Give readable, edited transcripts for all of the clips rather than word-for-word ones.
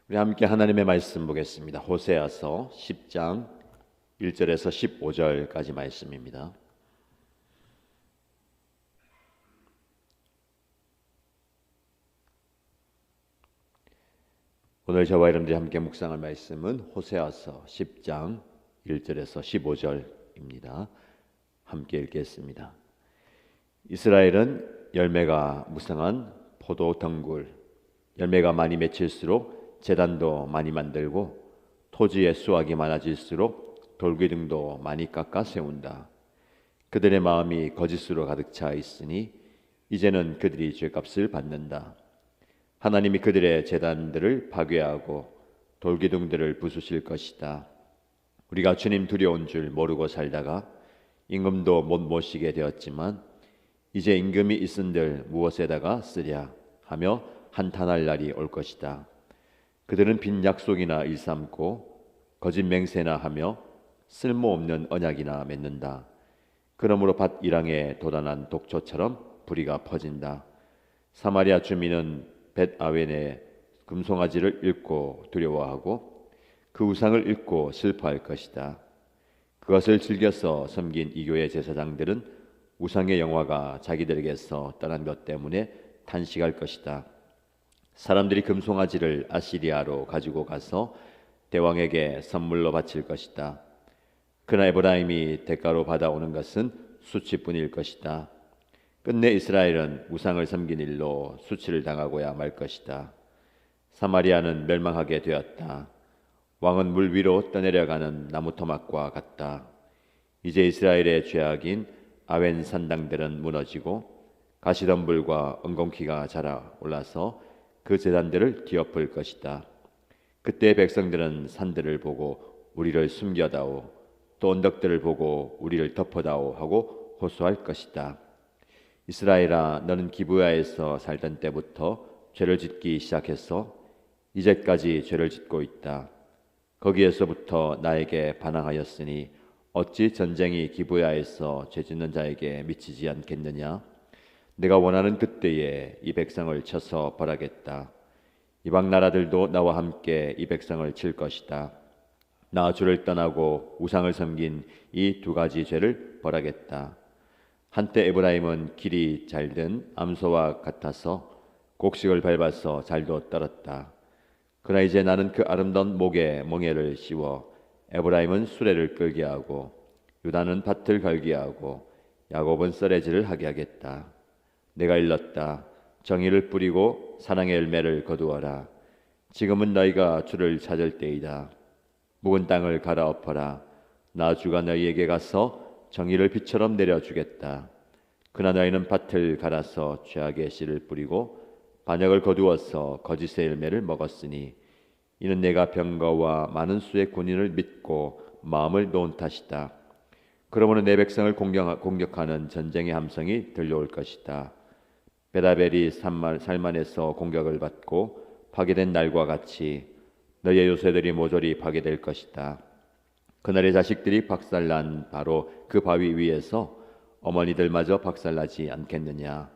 우리 함께 하나님의 말씀 보겠습니다. 호세아서 10장 1절에서 15절까지 말씀입니다. 오늘 저와 여러분들이 함께 묵상할 말씀은 호세아서 10장 1절에서 15절입니다. 함께 읽겠습니다. 이스라엘은 열매가 무성한 포도 덩굴, 열매가 많이 맺힐수록 제단도 많이 만들고 토지의 수확이 많아질수록 돌기둥도 많이 깎아 세운다. 그들의 마음이 거짓으로 가득 차 있으니 이제는 그들이 죄값을 받는다. 하나님이 그들의 제단들을 파괴하고 돌기둥들을 부수실 것이다. 우리가 주님 두려운 줄 모르고 살다가 임금도 못 모시게 되었지만 이제 임금이 있은들 무엇에다가 쓰랴 하며 한탄할 날이 올 것이다. 그들은 빈 약속이나 일삼고 거짓 맹세나 하며 쓸모없는 언약이나 맺는다. 그러므로 밭 일항에 돋아난 독초처럼 불의가 퍼진다. 사마리아 주민은 벳아웬의 금송아지를 잃고 두려워하고 그 우상을 잃고 슬퍼할 것이다. 그것을 즐겨서 섬긴 이교의 제사장들은 우상의 영화가 자기들에게서 떠난 것 때문에 탄식할 것이다. 사람들이 금송아지를 아시리아로 가지고 가서 대왕에게 선물로 바칠 것이다. 그러나 에브라임이 대가로 받아오는 것은 수치뿐일 것이다. 끝내 이스라엘은 우상을 섬긴 일로 수치를 당하고야 말 것이다. 사마리아는 멸망하게 되었다. 왕은 물 위로 떠내려가는 나무 토막과 같다. 이제 이스라엘의 죄악인 아웬 산당들은 무너지고 가시덤불과 엉겅퀴가 자라 올라서 그 제단들을 뒤엎을 것이다. 그때 백성들은 산들을 보고 우리를 숨겨다오, 또 언덕들을 보고 우리를 덮어다오 하고 호소할 것이다. 이스라엘아, 너는 기브야에서 살던 때부터 죄를 짓기 시작해서 이제까지 죄를 짓고 있다. 거기에서부터 나에게 반항하였으니 어찌 전쟁이 기브야에서 죄 짓는 자에게 미치지 않겠느냐? 내가 원하는 그때에 이 백성을 쳐서 벌하겠다. 이방 나라들도 나와 함께 이 백성을 칠 것이다. 나 주를 떠나고 우상을 섬긴 이 두 가지 죄를 벌하겠다. 한때 에브라임은 길이 잘든 암소와 같아서 곡식을 밟아서 잘도 떨었다. 그러나 이제 나는 그 아름다운 목에 멍에를 씌워 에브라임은 수레를 끌게 하고 유다는 밭을 갈게 하고 야곱은 썰매질을 하게 하겠다. 내가 일렀다. 정의를 뿌리고 사랑의 열매를 거두어라. 지금은 너희가 주를 찾을 때이다. 묵은 땅을 갈아엎어라. 나 주가 너희에게 가서 정의를 비처럼 내려주겠다. 그러나 너희는 밭을 갈아서 죄악의 씨를 뿌리고 반역을 거두어서 거짓의 열매를 먹었으니 이는 내가 병거와 많은 수의 군인을 믿고 마음을 놓은 탓이다. 그러므로 내 백성을 공격하는 전쟁의 함성이 들려올 것이다. 베다벨이 살만에서 공격을 받고 파괴된 날과 같이 너희의 요새들이 모조리 파괴될 것이다. 그날의 자식들이 박살난 바로 그 바위 위에서 어머니들마저 박살나지 않겠느냐?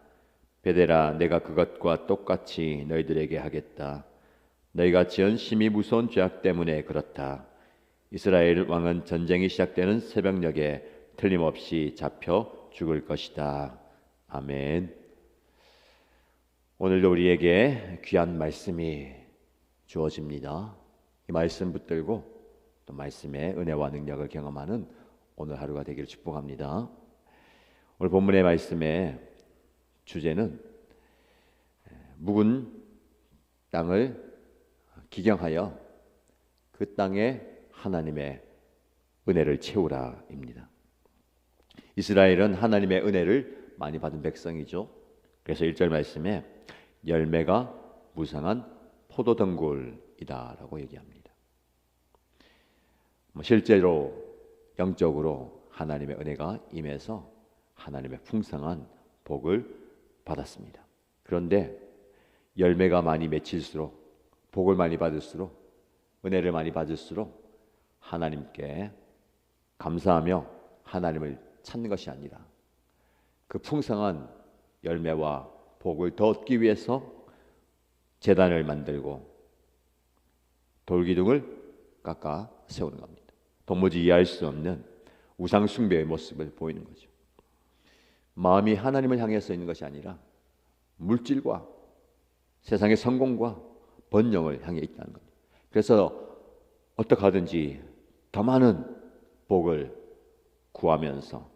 베델아, 내가 그것과 똑같이 너희들에게 하겠다. 너희가 지은 심히 무서운 죄악 때문에 그렇다. 이스라엘 왕은 전쟁이 시작되는 새벽녘에 틀림없이 잡혀 죽을 것이다. 아멘. 오늘도 우리에게 귀한 말씀이 주어집니다. 이 말씀 붙들고 또 말씀의 은혜와 능력을 경험하는 오늘 하루가 되기를 축복합니다. 오늘 본문의 말씀의 주제는 묵은 땅을 기경하여 그 땅에 하나님의 은혜를 채우라입니다. 이스라엘은 하나님의 은혜를 많이 받은 백성이죠. 그래서 1절 말씀에 열매가 무성한 포도덩굴이다라고 얘기합니다. 실제로 영적으로 하나님의 은혜가 임해서 하나님의 풍성한 복을 받았습니다. 그런데 열매가 많이 맺힐수록 복을 많이 받을수록 은혜를 많이 받을수록 하나님께 감사하며 하나님을 찾는 것이 아니라 그 풍성한 열매와 복을 더 얻기 위해서 제단을 만들고 돌기둥을 깎아 세우는 겁니다. 도무지 이해할 수 없는 우상 숭배의 모습을 보이는 거죠. 마음이 하나님을 향해서 있는 것이 아니라 물질과 세상의 성공과 번영을 향해 있다는 겁니다. 그래서 어떻게 하든지 더 많은 복을 구하면서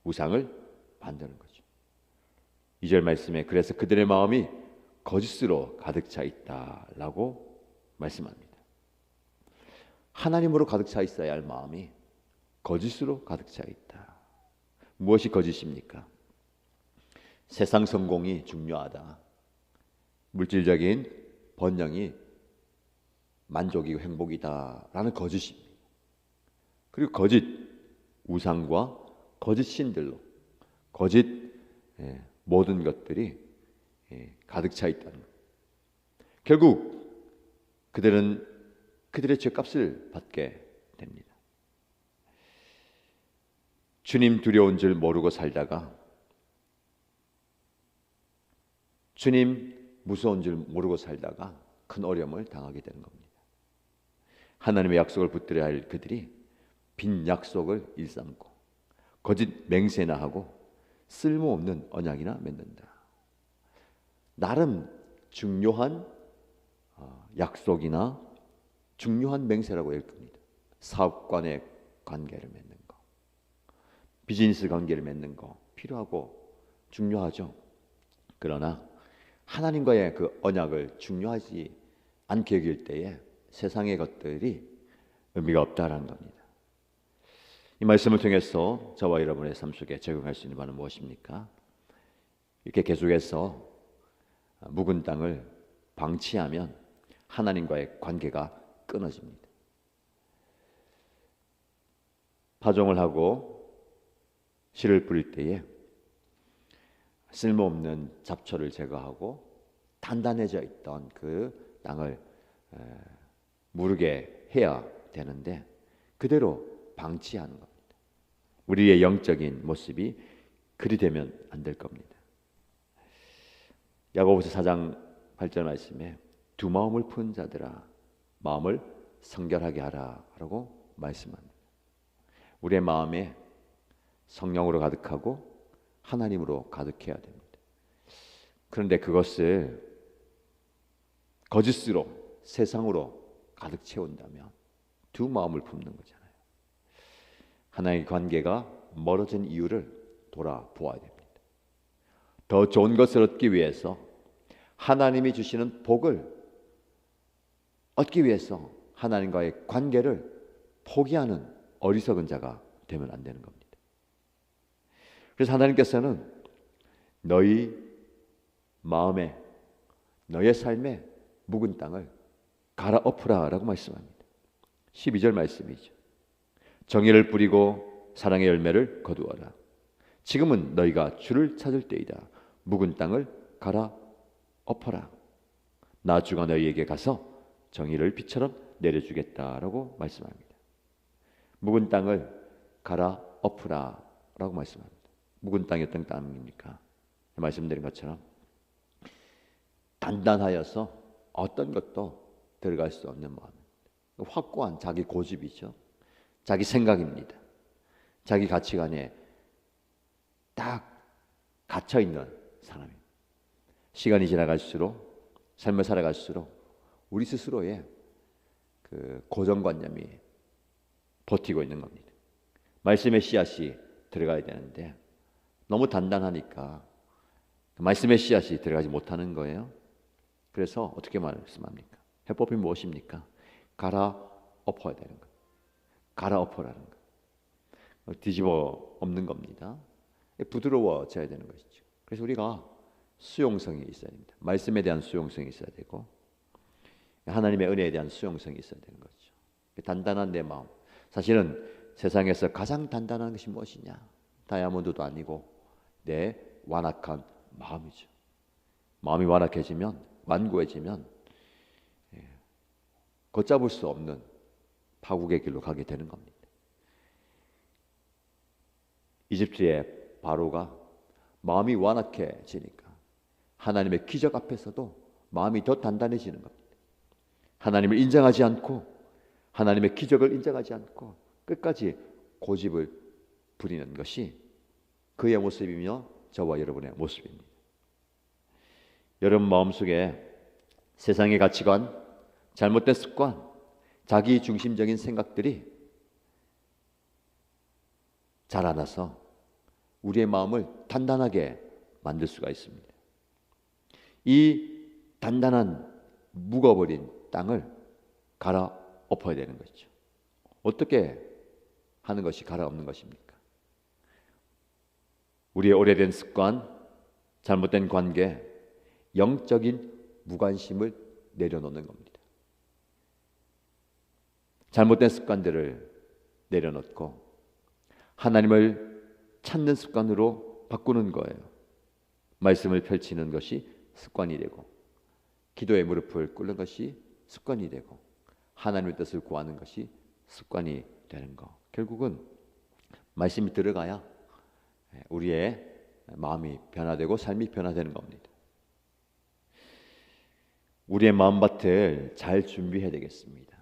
우상을 만드는 거죠. 2절 말씀에 그래서 그들의 마음이 거짓으로 가득 차 있다라고 말씀합니다. 하나님으로 가득 차 있어야 할 마음이 거짓으로 가득 차 있다. 무엇이 거짓입니까? 세상 성공이 중요하다. 물질적인 번영이 만족이고 행복이다라는 거짓입니다. 그리고 거짓 우상과 거짓 신들로 거짓 모든 것들이 가득 차 있다는 것. 결국 그들은 그들의 죄값을 받게 됩니다. 주님 두려운 줄 모르고 살다가 주님 무서운 줄 모르고 살다가 큰 어려움을 당하게 되는 겁니다. 하나님의 약속을 붙들어야 할 그들이 빈 약속을 일삼고 거짓 맹세나 하고 쓸모없는 언약이나 맺는다. 나름 중요한 약속이나 중요한 맹세라고 할 겁니다. 사업 간의 관계를 맺는 거, 비즈니스 관계를 맺는 거 필요하고 중요하죠. 그러나 하나님과의 그 언약을 중요하지 않게 여길 때에 세상의 것들이 의미가 없다라는 겁니다. 이 말씀을 통해서 저와 여러분의 삶 속에 적용할 수 있는 바는 무엇입니까? 이렇게 계속해서 묵은 땅을 방치하면 하나님과의 관계가 끊어집니다. 파종을 하고 씨를 뿌릴 때에 쓸모없는 잡초를 제거하고 단단해져 있던 그 땅을 무르게 해야 되는데 그대로 방치하는 겁니다. 우리의 영적인 모습이 그리 되면 안 될 겁니다. 야고보서 4장 8절 말씀에 두 마음을 푼 자들아 마음을 성결하게 하라 라고 말씀합니다. 우리의 마음에 성령으로 가득하고 하나님으로 가득해야 됩니다. 그런데 그것을 거짓으로 세상으로 가득 채운다면 두 마음을 품는 거잖아요. 하나님의 관계가 멀어진 이유를 돌아보아야 됩니다. 더 좋은 것을 얻기 위해서 하나님이 주시는 복을 얻기 위해서 하나님과의 관계를 포기하는 어리석은 자가 되면 안 되는 겁니다. 그래서 하나님께서는 너희 마음에 너의 삶에 묵은 땅을 갈아엎으라 라고 말씀합니다. 12절 말씀이죠. 정의를 뿌리고 사랑의 열매를 거두어라. 지금은 너희가 주를 찾을 때이다. 묵은 땅을 갈아엎어라. 나 주가 너희에게 가서 정의를 비처럼 내려주겠다라고 말씀합니다. 묵은 땅을 갈아엎으라 라고 말씀합니다. 묵은 땅이 어떤 땅입니까? 말씀드린 것처럼 단단하여서 어떤 것도 들어갈 수 없는 마음, 확고한 자기 고집이죠. 자기 생각입니다. 자기 가치관에 딱 갇혀있는 사람입니다. 시간이 지나갈수록 삶을 살아갈수록 우리 스스로의 그 고정관념이 버티고 있는 겁니다. 말씀의 씨앗이 들어가야 되는데 너무 단단하니까 말씀의 씨앗이 들어가지 못하는 거예요. 그래서 어떻게 말씀합니까? 해법이 무엇입니까? 갈아엎어야 되는 거예요. 갈아엎으라는 거예요. 뒤집어 엎는 겁니다. 부드러워져야 되는 것이죠. 그래서 우리가 수용성이 있어야 됩니다. 말씀에 대한 수용성이 있어야 되고 하나님의 은혜에 대한 수용성이 있어야 되는 거죠. 단단한 내 마음. 사실은 세상에서 가장 단단한 것이 무엇이냐? 다이아몬드도 아니고 내 완악한 마음이죠. 마음이 완악해지면, 완고해지면 걷잡을 수 없는 파국의 길로 가게 되는 겁니다. 이집트의 바로가 마음이 완악해지니까 하나님의 기적 앞에서도 마음이 더 단단해지는 겁니다. 하나님을 인정하지 않고 하나님의 기적을 인정하지 않고 끝까지 고집을 부리는 것이 그의 모습이며 저와 여러분의 모습입니다. 여러분 마음속에 세상의 가치관, 잘못된 습관, 자기 중심적인 생각들이 자라나서 우리의 마음을 단단하게 만들 수가 있습니다. 이 단단한 묵어버린 땅을 갈아엎어야 되는 것이죠. 어떻게 하는 것이 갈아엎는 것입니까? 우리의 오래된 습관, 잘못된 관계, 영적인 무관심을 내려놓는 겁니다. 잘못된 습관들을 내려놓고 하나님을 찾는 습관으로 바꾸는 거예요. 말씀을 펼치는 것이 습관이 되고 기도의 무릎을 꿇는 것이 습관이 되고 하나님의 뜻을 구하는 것이 습관이 되는 거. 결국은 말씀이 들어가야 우리의 마음이 변화되고 삶이 변화되는 겁니다. 우리의 마음밭을 잘 준비해야 되겠습니다.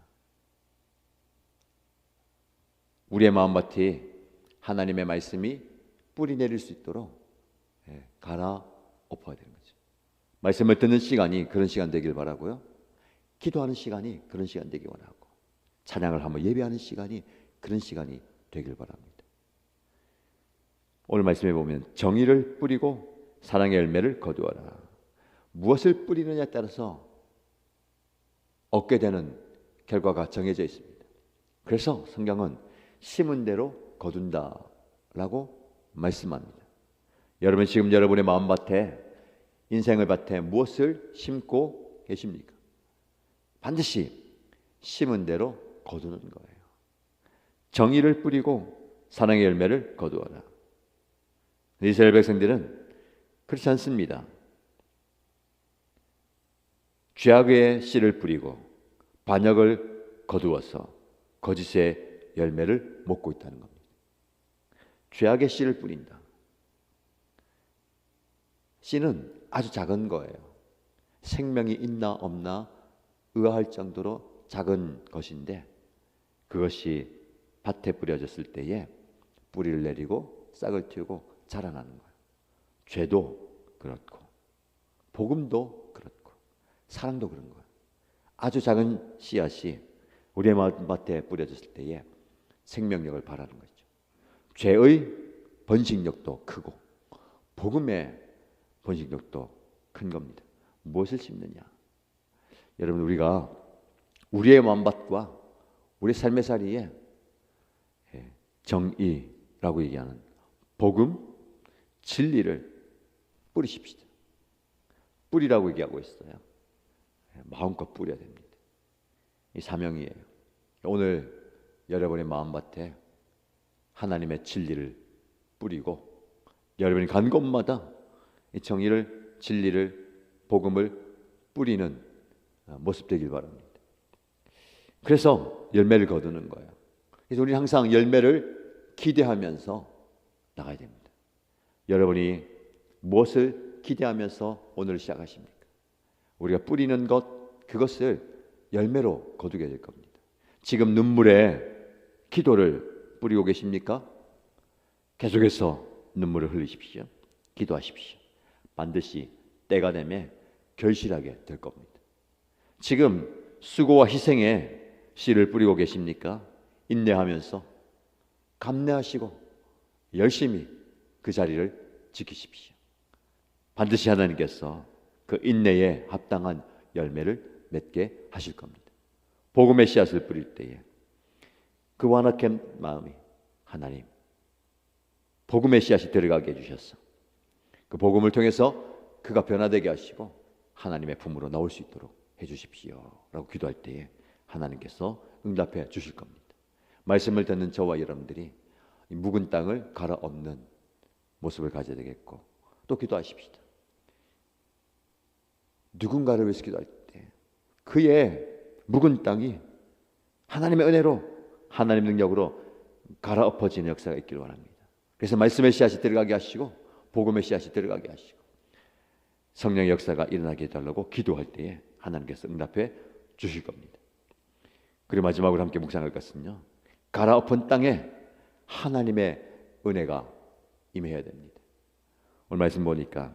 우리의 마음밭이 하나님의 말씀이 뿌리 내릴 수 있도록 갈아엎어야 되는 거죠. 말씀을 듣는 시간이 그런 시간 되길 바라고요. 기도하는 시간이 그런 시간 되길 바라고 찬양을 한번 예배하는 시간이 그런 시간이 되길 바랍니다. 오늘 말씀에 보면 정의를 뿌리고 사랑의 열매를 거두어라. 무엇을 뿌리느냐에 따라서 얻게 되는 결과가 정해져 있습니다. 그래서 성경은 심은 대로 거둔다라고 말씀합니다. 여러분 지금 여러분의 마음밭에 인생의 밭에 무엇을 심고 계십니까? 반드시 심은 대로 거두는 거예요. 정의를 뿌리고 사랑의 열매를 거두어라. 이스라엘 백성들은 그렇지 않습니다. 죄악의 씨를 뿌리고 반역을 거두어서 거짓의 열매를 먹고 있다는 겁니다. 죄악의 씨를 뿌린다. 씨는 아주 작은 거예요. 생명이 있나 없나 의아할 정도로 작은 것인데 그것이 밭에 뿌려졌을 때에 뿌리를 내리고 싹을 틔우고 자라나는 거예요. 죄도 그렇고 복음도 그렇고 사랑도 그런 거예요. 아주 작은 씨앗이 우리의 밭에 뿌려졌을 때에 생명력을 발하는 거죠. 죄의 번식력도 크고 복음의 번식력도 큰 겁니다. 무엇을 심느냐? 여러분 우리가 우리의 마음밭과 우리 삶의 자리에 정의라고 얘기하는 복음, 진리를 뿌리십시다. 뿌리라고 얘기하고 있어요. 마음껏 뿌려야 됩니다. 이 사명이에요. 오늘 여러분의 마음밭에 하나님의 진리를 뿌리고 여러분이 간 곳마다 이 정의를, 진리를, 복음을 뿌리는 모습 되길 바랍니다. 그래서 열매를 거두는 거예요. 그래서 우리는 항상 열매를 기대하면서 나가야 됩니다. 여러분이 무엇을 기대하면서 오늘 시작하십니까? 우리가 뿌리는 것, 그것을 열매로 거두게 될 겁니다. 지금 눈물에 기도를 뿌리고 계십니까? 계속해서 눈물을 흘리십시오. 기도하십시오. 반드시 때가 되면 결실하게 될 겁니다. 지금 수고와 희생에 씨를 뿌리고 계십니까? 인내하면서 감내하시고 열심히 그 자리를 지키십시오. 반드시 하나님께서 그 인내에 합당한 열매를 맺게 하실 겁니다. 복음의 씨앗을 뿌릴 때에 그 완악한 마음이 하나님 복음의 씨앗이 들어가게 해주셨어. 그 복음을 통해서 그가 변화되게 하시고 하나님의 품으로 나올 수 있도록 해주십시오 라고 기도할 때에 하나님께서 응답해 주실 겁니다. 말씀을 듣는 저와 여러분들이 묵은 땅을 갈아엎는 모습을 가져야 되겠고 또 기도하십시다. 누군가를 위해서 기도할 때 그의 묵은 땅이 하나님의 은혜로 하나님의 능력으로 갈아엎어지는 역사가 있기를 원합니다. 그래서 말씀의 씨앗이 들어가게 하시고 복음의 씨앗이 들어가게 하시고 성령의 역사가 일어나게 해달라고 기도할 때에 하나님께서 응답해 주실 겁니다. 그리고 마지막으로 함께 묵상할 것은요, 갈아엎은 땅에 하나님의 은혜가 임해야 됩니다. 오늘 말씀 보니까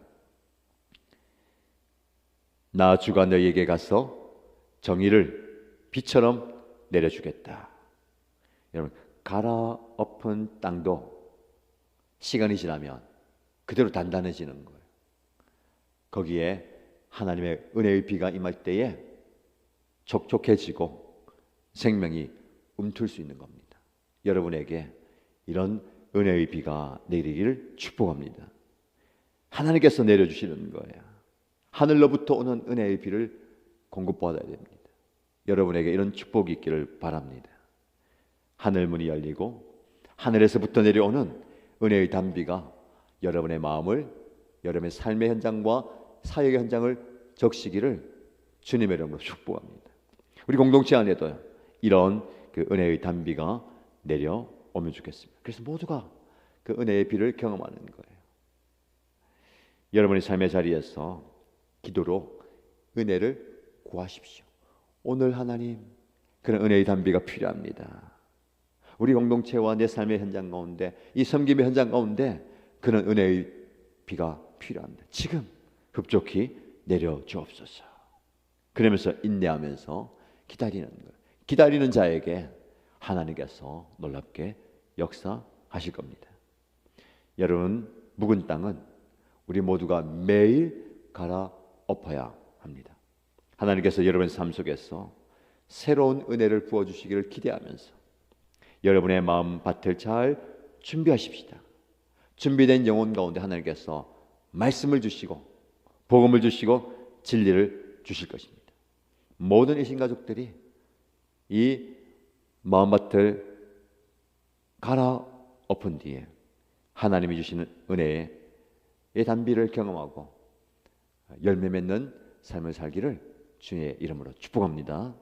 나 주가 너희에게 가서 정의를 비처럼 내려주겠다. 여러분, 갈아엎은 땅도 시간이 지나면 그대로 단단해지는 거예요. 거기에 하나님의 은혜의 비가 임할 때에 촉촉해지고 생명이 움틀 수 있는 겁니다. 여러분에게 이런 은혜의 비가 내리기를 축복합니다. 하나님께서 내려주시는 거예요. 하늘로부터 오는 은혜의 비를 공급받아야 됩니다. 여러분에게 이런 축복이 있기를 바랍니다. 하늘 문이 열리고 하늘에서부터 내려오는 은혜의 단비가 여러분의 마음을, 여러분의 삶의 현장과 사역의 현장을 적시기를 주님의 이름으로 축복합니다. 우리 공동체 안에도 이런 그 은혜의 단비가 내려오면 좋겠습니다. 그래서 모두가 그 은혜의 비를 경험하는 거예요. 여러분의 삶의 자리에서 기도로 은혜를 구하십시오. 오늘 하나님, 그런 은혜의 단비가 필요합니다. 우리 공동체와 내 삶의 현장 가운데, 이 섬김의 현장 가운데 그런 은혜의 비가 필요합니다. 지금 급속히 내려주옵소서. 그러면서 인내하면서 기다리는 거예요. 기다리는 자에게 하나님께서 놀랍게 역사하실 겁니다. 여러분, 묵은 땅은 우리 모두가 매일 갈아엎어야 합니다. 하나님께서 여러분의 삶 속에서 새로운 은혜를 부어주시기를 기대하면서 여러분의 마음 밭을 잘 준비하십시다. 준비된 영혼 가운데 하나님께서 말씀을 주시고 복음을 주시고 진리를 주실 것입니다. 모든 이신 가족들이 이 마음밭을 갈아엎은 뒤에 하나님이 주시는 은혜의 단비를 경험하고 열매 맺는 삶을 살기를 주의 이름으로 축복합니다.